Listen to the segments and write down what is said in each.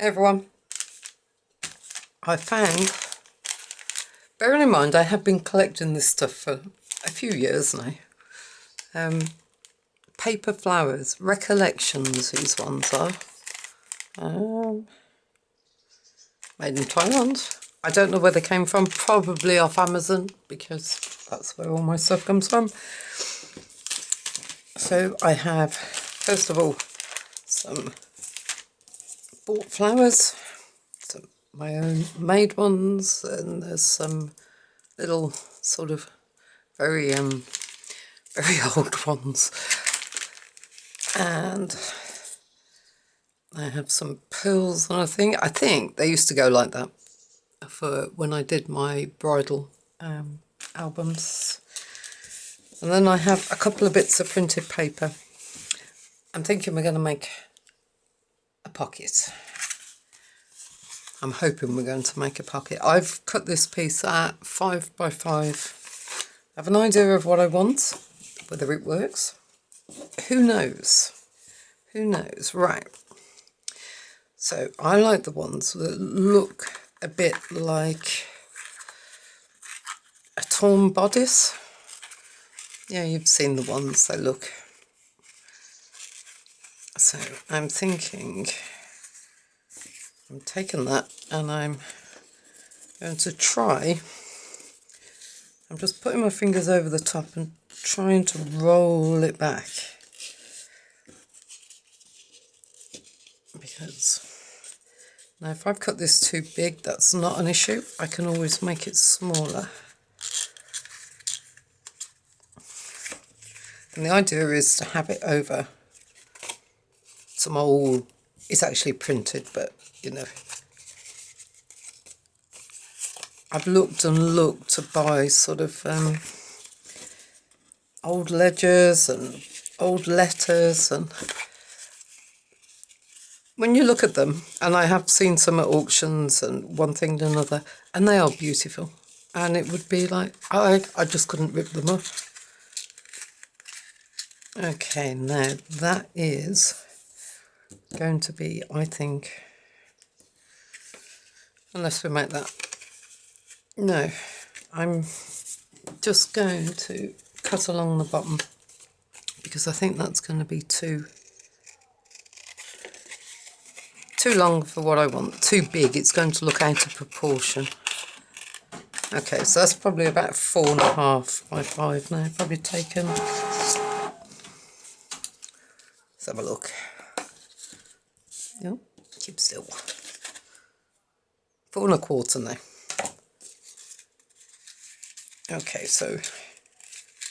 Hey everyone, I found, bearing in mind I have been collecting this stuff for a few years now, paper flowers, recollections these ones are, made in Thailand. I don't know where they came from, probably off Amazon because that's where all my stuff comes from. So I have, first of all, some bought flowers, some my own made ones, and there's some little sort of very old ones, and I have some pearls, and I think they used to go like that for when I did my bridal albums. And then I have a couple of bits of printed paper. I'm thinking we're going to make a pocket. I'm hoping we're going to make a pocket. I've cut this piece at 5 by 5. I have an idea of what I want, whether it works. Who knows? Who knows? Right. So I like the ones that look a bit like a torn bodice. Yeah, you've seen the ones they look. So I'm thinking, I'm taking that and I'm going to try, I'm just putting my fingers over the top and trying to roll it back. Because now if I've cut this too big, that's not an issue. I can always make it smaller. And the idea is to have it over some old, it's actually printed, but you know, I've looked and looked to buy sort of old ledgers and old letters, and when you look at them, and I have seen some at auctions and one thing and another, and they are beautiful, and it would be like, I just couldn't rip them up. Okay, now that is going to be, I think, unless we make that, no, I'm just going to cut along the bottom because I think that's going to be too long for what I want, too big. It's going to look out of proportion. Okay, so that's probably about 4.5 by 5 now, probably taken. Let's have a look. Yep, keep still. 4.25 now. Okay, so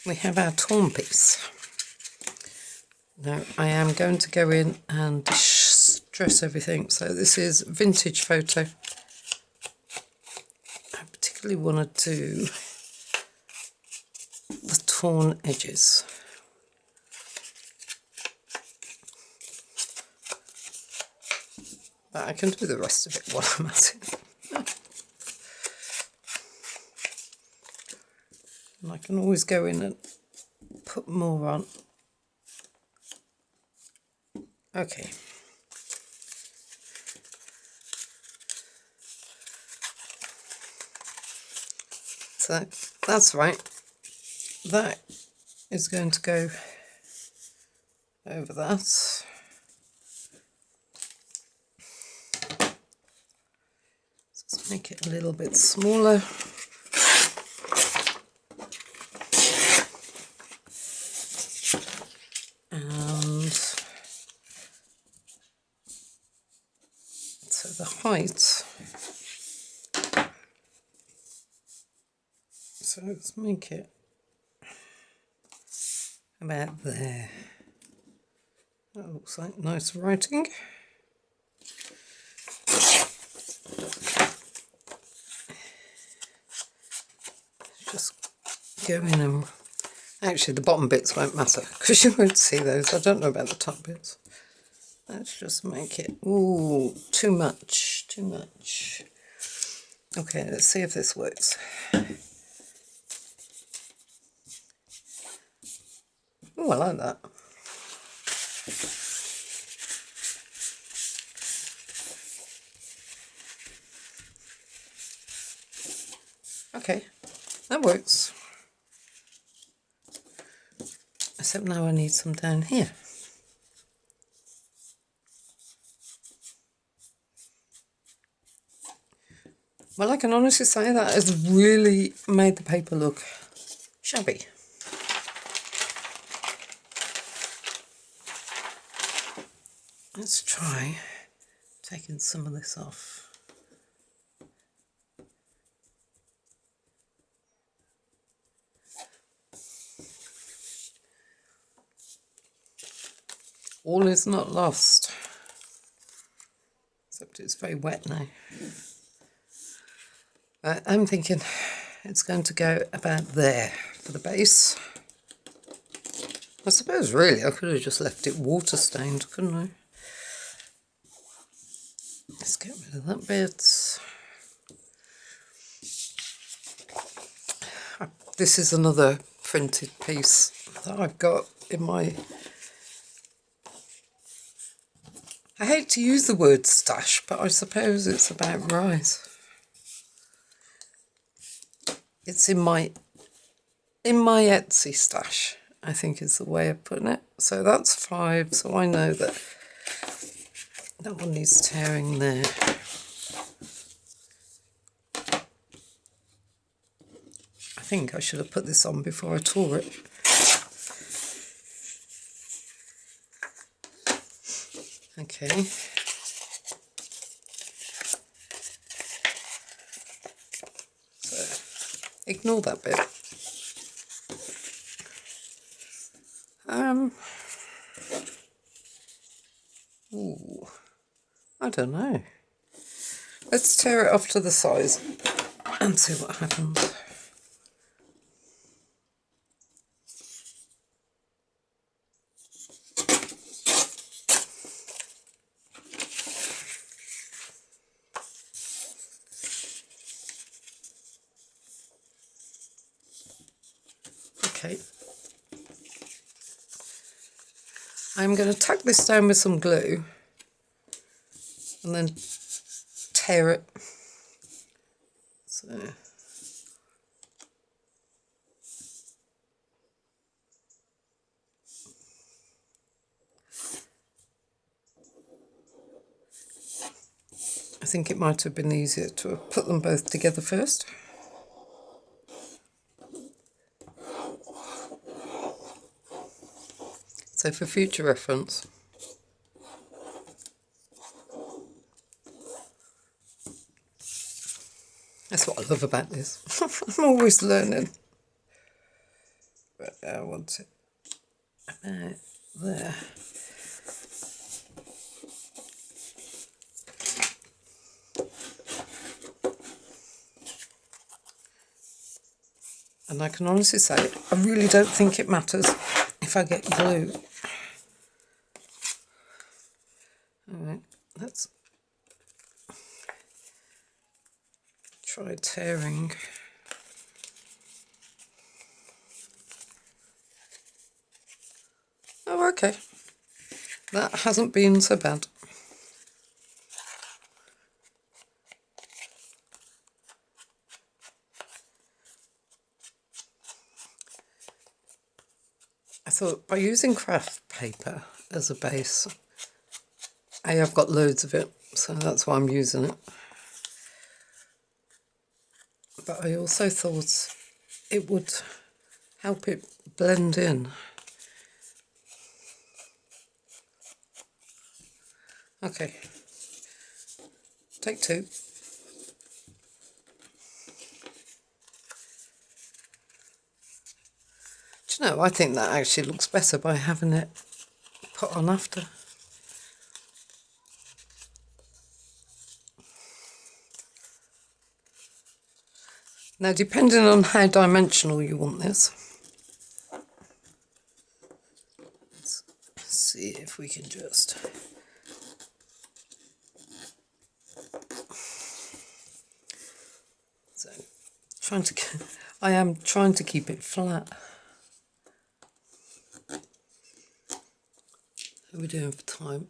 we have our torn piece. Now I am going to go in and dress everything. So this is vintage photo. I particularly want to do the torn edges. But I can do the rest of it while I'm at it. And I can always go in and put more on. Okay. So that's right. That is going to go over that. Let's make it a little bit smaller. And so the height, so let's make it about there. That looks like nice writing. Just go in and, actually the bottom bits won't matter because you won't see those. I don't know about the top bits. Let's just make it, ooh, too much. Okay, let's see if this works. Oh, I like that. Okay, that works. Except now I need some down here. Well, I can honestly say that has really made the paper look shabby. Let's try taking some of this off. All is not lost, except it's very wet now. I'm thinking it's going to go about there for the base. I suppose really I could have just left it water stained, couldn't I? Let's get rid of that bit. This is another printed piece that I've got in my... I hate to use the word stash, but I suppose it's about right. It's in my Etsy stash, I think is the way of putting it. So that's 5, so I know that that one needs tearing there. I think I should have put this on before I tore it. Okay. So, ignore that bit. Ooh, I don't know. Let's tear it off to the size and see what happens. Okay. I'm going to tack this down with some glue and then tear it. So I think it might have been easier to have put them both together first. So for future reference, that's what I love about this. I'm always learning. But I want it about there. And I can honestly say, I really don't think it matters if I get glue. Alright, let's try tearing. Oh, okay. That hasn't been so bad. I thought by using craft paper as a base, I've got loads of it, so that's why I'm using it. But I also thought it would help it blend in. Okay, take 2. Do you know, I think that actually looks better by having it put on after. Now, depending on how dimensional you want this, let's see if we can just... So, I am trying to keep it flat. How are we doing for time?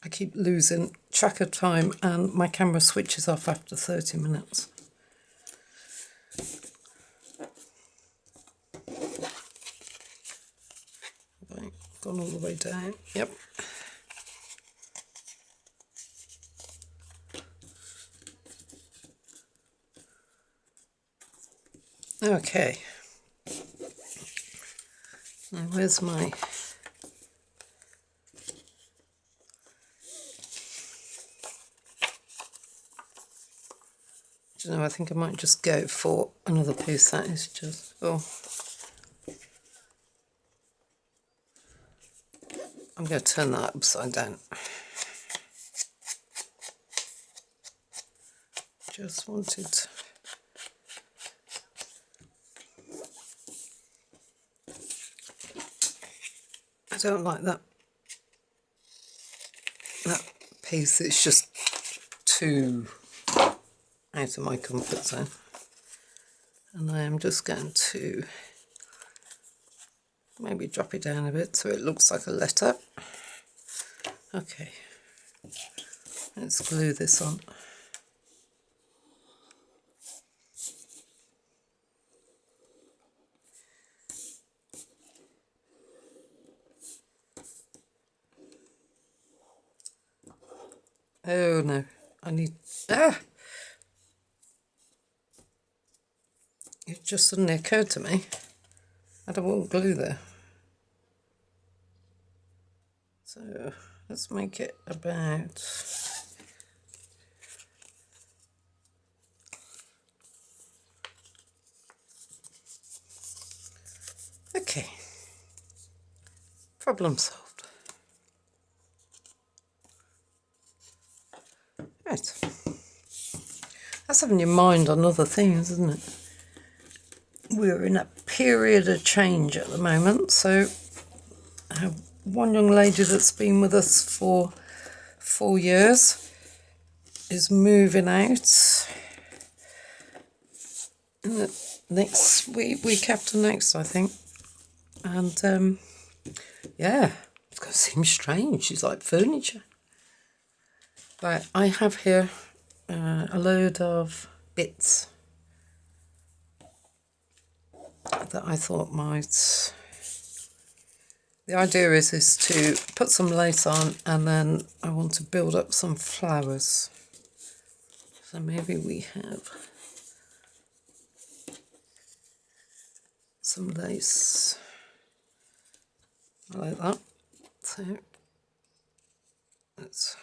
I keep losing track of time and my camera switches off after 30 minutes. gone all the way down. Yep. Okay. Now where's my... Do you know, I think I might just go for another piece. That is just... Oh. I'm going to turn that upside down. Just wanted... I don't like that piece. It's just too out of my comfort zone. And I am just going to maybe drop it down a bit so it looks like a letter. Okay, let's glue this on. Oh no, I need... Ah! It just suddenly occurred to me I don't want glue there. So let's make it about... Okay, problem solved. Right, that's having your mind on other things, isn't it? We're in a period of change at the moment, so I have one young lady that's been with us for 4 years is moving out in the next week after next, I think. And yeah, it's going to seem strange. She's like furniture. Right, I have here a load of bits that I thought might... The idea is to put some lace on, and then I want to build up some flowers. So maybe we have some lace like that. So let's...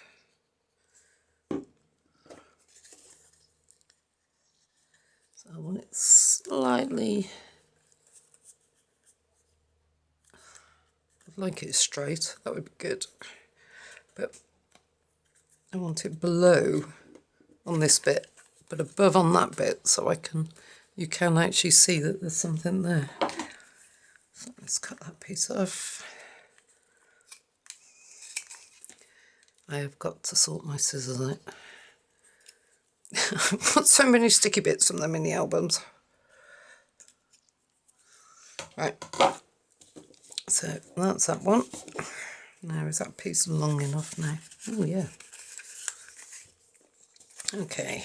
So I want it slightly... I'd like it straight, that would be good. But I want it below on this bit, but above on that bit, so you can actually see that there's something there. So let's cut that piece off. I have got to sort my scissors out. I've got so many sticky bits from them in the albums. Right, so that's that one. Now, is that piece long enough now? Oh yeah. Okay,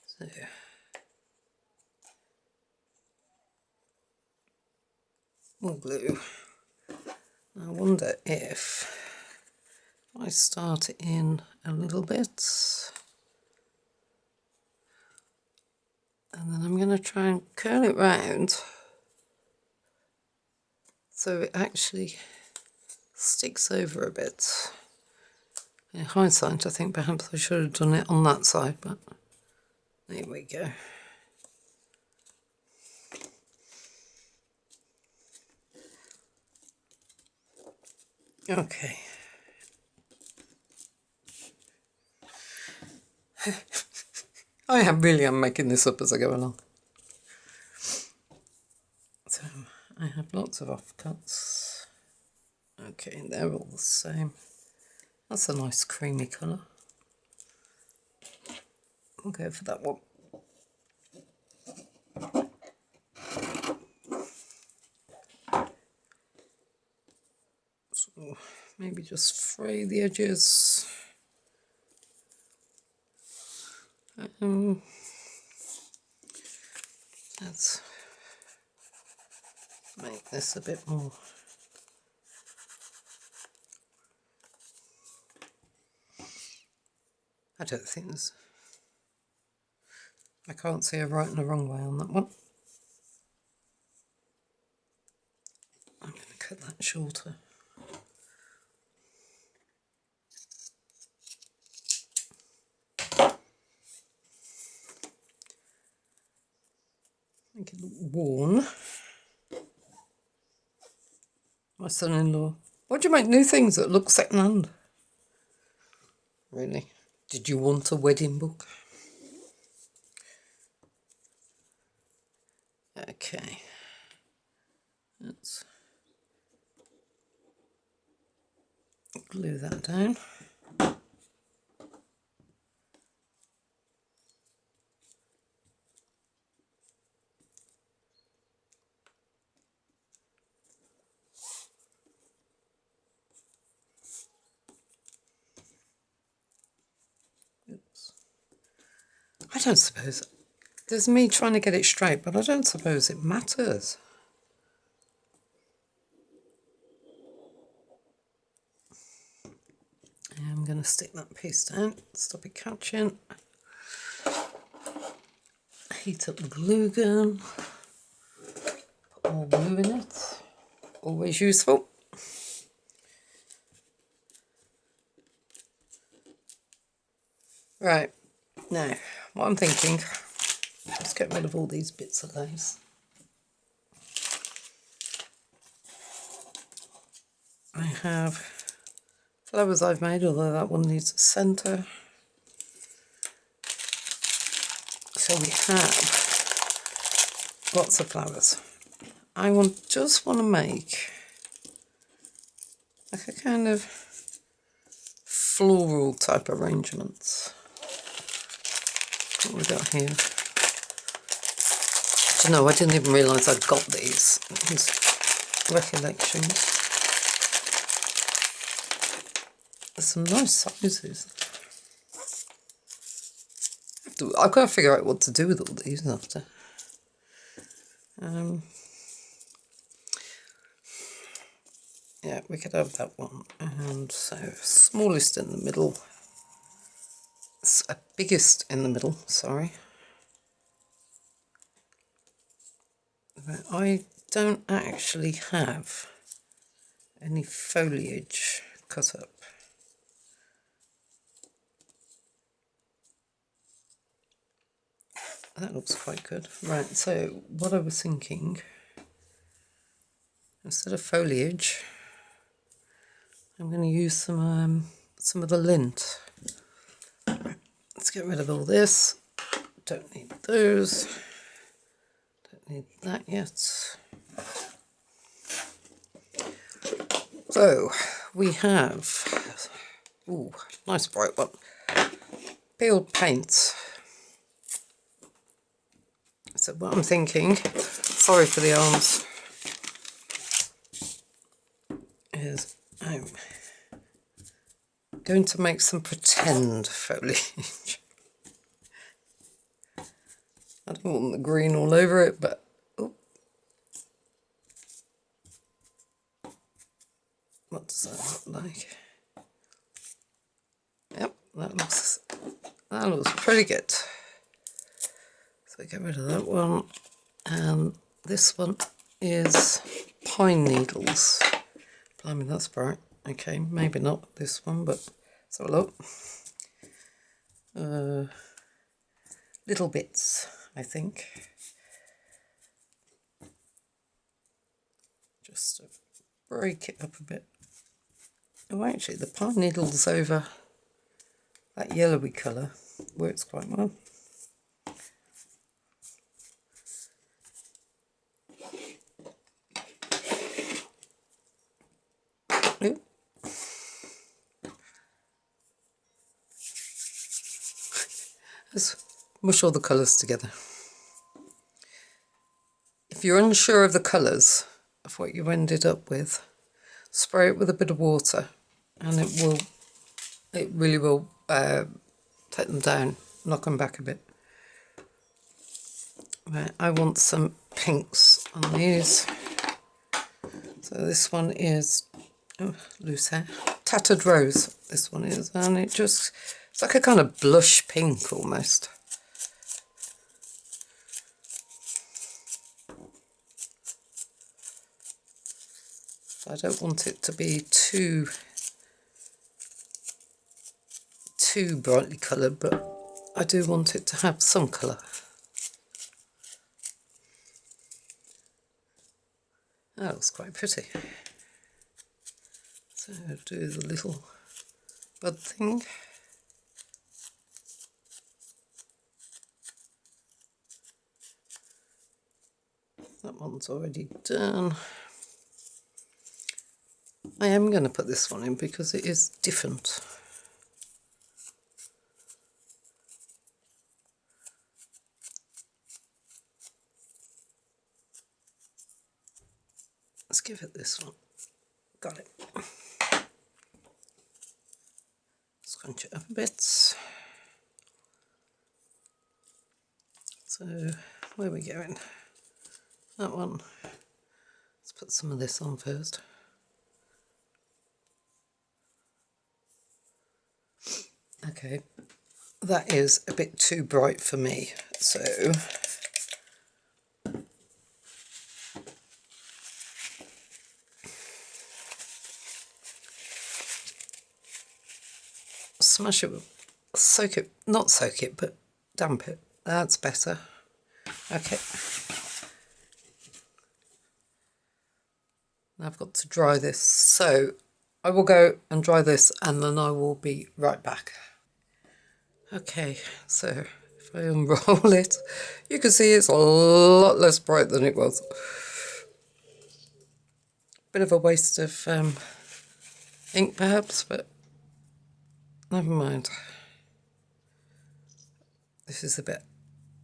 so more glue. I wonder if I start in a little bit, and then I'm going to try and curl it round so it actually sticks over a bit. In hindsight, I think perhaps I should have done it on that side, but there we go. Okay. I am making this up as I go along. So I have lots of offcuts. Okay, they're all the same. That's a nice creamy colour. I'll go for that one. So maybe just fray the edges. Let's make this a bit more I don't think there's... I can't see a right and a wrong way on that one. I'm going to cut that shorter. Make it look worn. My son-in-law. Why do you make new things that look second-hand? Really? Did you want a wedding book? Okay. Let's glue that down. Oops. I don't suppose... There's me trying to get it straight, but I don't suppose it matters. I'm going to stick that piece down, stop it catching. Heat up the glue gun. Put more glue in it. Always useful. Right, now, what I'm thinking, let's get rid of all these bits of lace. I have flowers I've made, although that one needs a centre. So we have lots of flowers. I just want to make like a kind of floral type arrangements. What we got here? Do you know, I didn't even realise I'd got these recollections. There's some nice sizes. I've got to figure out what to do with all these after. Yeah, we could have that one. And so, smallest in the middle. Biggest in the middle, sorry. But I don't actually have any foliage cut up. That looks quite good. Right, so what I was thinking, instead of foliage, I'm going to use some of the lint. Let's get rid of all this. Don't need those. Don't need that yet. So we have, ooh, nice bright one. Peeled paint. So what I'm thinking, sorry for the arms, is I'm going to make some pretend foliage. I don't want the green all over it, but oh. What does that look like? Yep, that looks pretty good. So get rid of that one, and this one is pine needles. Blimey, that's bright. Okay, maybe not this one, but let's have a look. Little bits, I think. Just to break it up a bit. Oh, actually, the pine needles over that yellowy colour works quite well. Ooh. Let's mush all the colours together. If you're unsure of the colours of what you ended up with, spray it with a bit of water and it really will take them down, knock them back a bit. Right, I want some pinks on these. So this one is loose hair, tattered rose. This one is, and it just It's like a kind of blush pink almost. I don't want it to be too brightly coloured, but I do want it to have some colour. That looks quite pretty. So do the little bud thing. That one's already done. I am going to put this one in because it is different. Let's give it this one. Got it. Scrunch it up a bit. So, where are we going? That one. Let's put some of this on first. Okay, that is a bit too bright for me, so smash it, soak it, not soak it, but damp it. That's better. Okay. Now I've got to dry this, so I will go and dry this and then I will be right back. Okay, so if I unroll it, you can see it's a lot less bright than it was. Bit of a waste of ink perhaps, but never mind. This is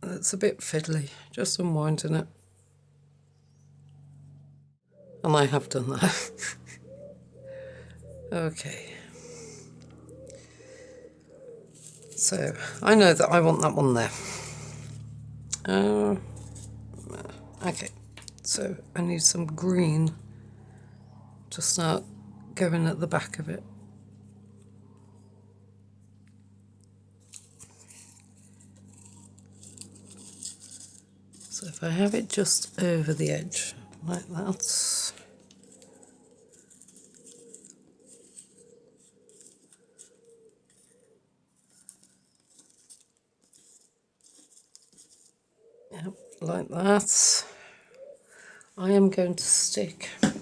it's a bit fiddly, just unwinding it. And I have done that. Okay. So, I know that I want that one there. Okay, so I need some green to start going at the back of it. So if I have it just over the edge, like that. Yep, like that. I am going to stick. I'm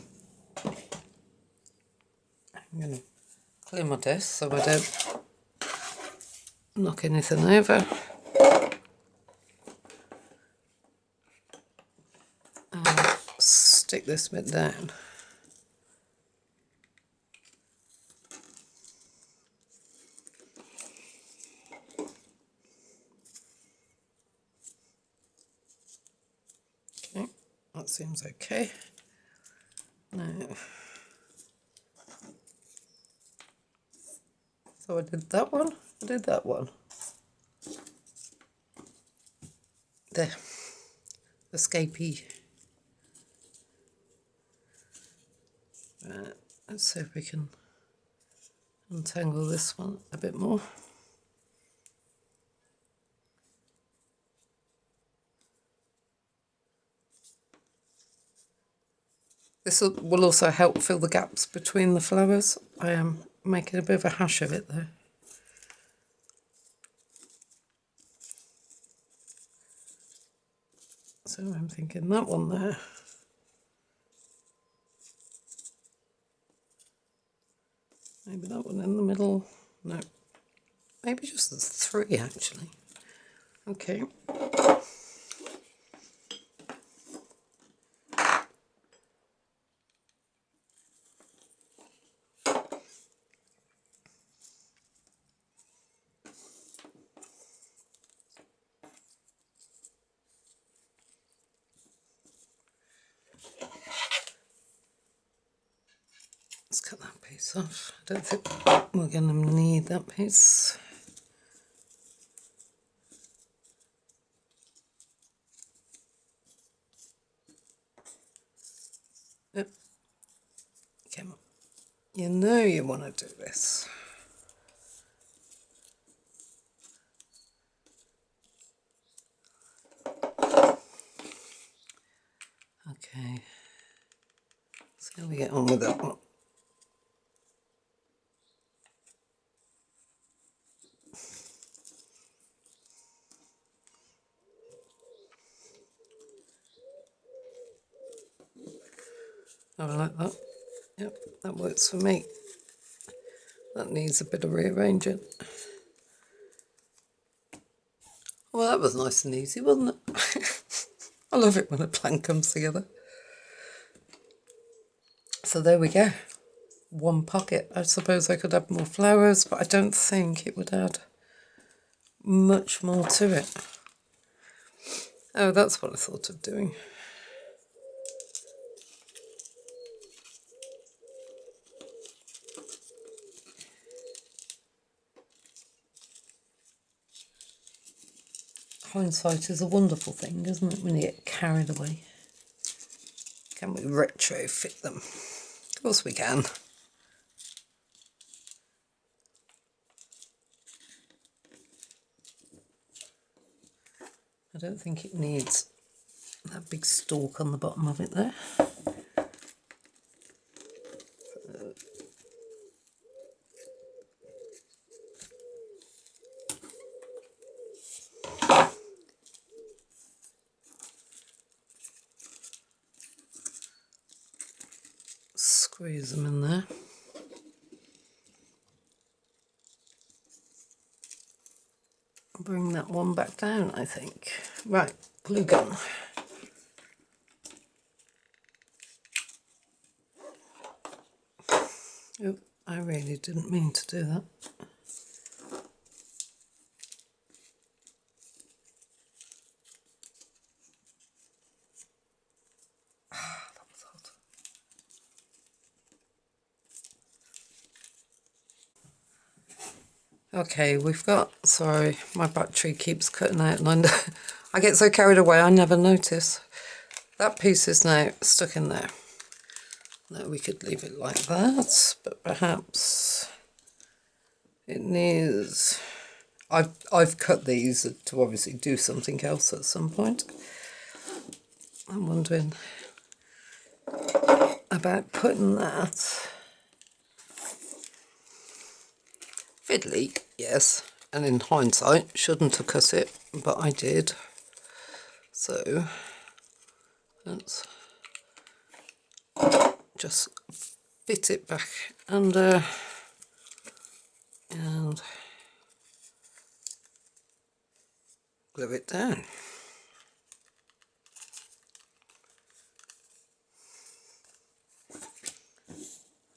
going to clear my desk so I don't knock anything over. And stick this bit down. Okay, that seems okay. Now, so I did that one, I did that one. There, escapee. Right, let's see if we can untangle this one a bit more. This will also help fill the gaps between the flowers. I am making a bit of a hash of it though. So I'm thinking that one there. Maybe that one in the middle. No, maybe just the three actually. Okay. Let's cut that piece off. I don't think we're going to need that piece. Yep. Come on. You know you want to do this. Okay, so how we get on with that one. I like that. Yep, that works for me. That needs a bit of rearranging. Well, that was nice and easy, wasn't it? I love it when a plan comes together. So there we go. One pocket. I suppose I could have more flowers, but I don't think it would add much more to it. Oh, that's what I thought of doing. Hindsight is a wonderful thing, isn't it, when you get carried away? Can we retrofit them? Of course we can. I don't think it needs that big stalk on the bottom of it there. Squeeze them in there. Bring that one back down, I think. Right, glue gun. Oh, I really didn't mean to do that. That was hot. Okay, we've got, sorry, my battery keeps cutting out and I get so carried away I never notice. That piece is now stuck in there. Now we could leave it like that, but perhaps it needs... I've cut these to obviously do something else at some point. I'm wondering about putting that... Fiddly, yes, and in hindsight shouldn't have cut it, but I did. So let's just fit it back under and glue it down.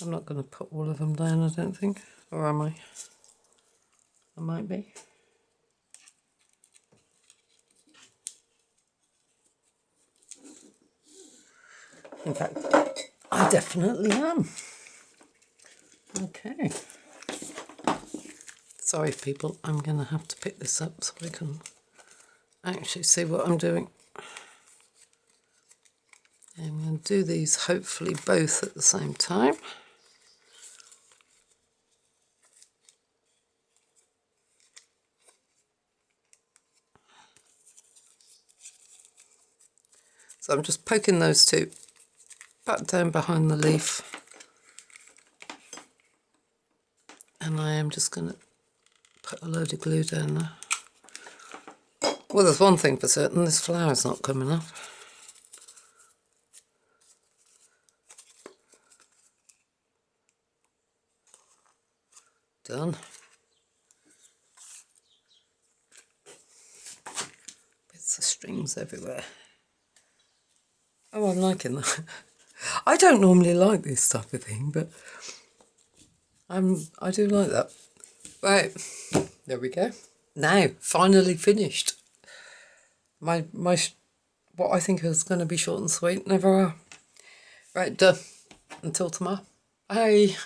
I'm not going to put all of them down, I don't think, or am I? I might be. In fact, I definitely am. Okay. Sorry, people, I'm going to have to pick this up so I can actually see what I'm doing. I'm going to do these hopefully both at the same time. So I'm just poking those two back down behind the leaf. And I am just going to put a load of glue down there. Well, there's one thing for certain, this flower's not coming up. Done. Bits of strings everywhere. Oh, I'm liking that. I don't normally like this type of thing, but I do like that. Right, there we go. Now, finally finished. My what I think is going to be short and sweet, never are. Right, done. Until tomorrow. Bye.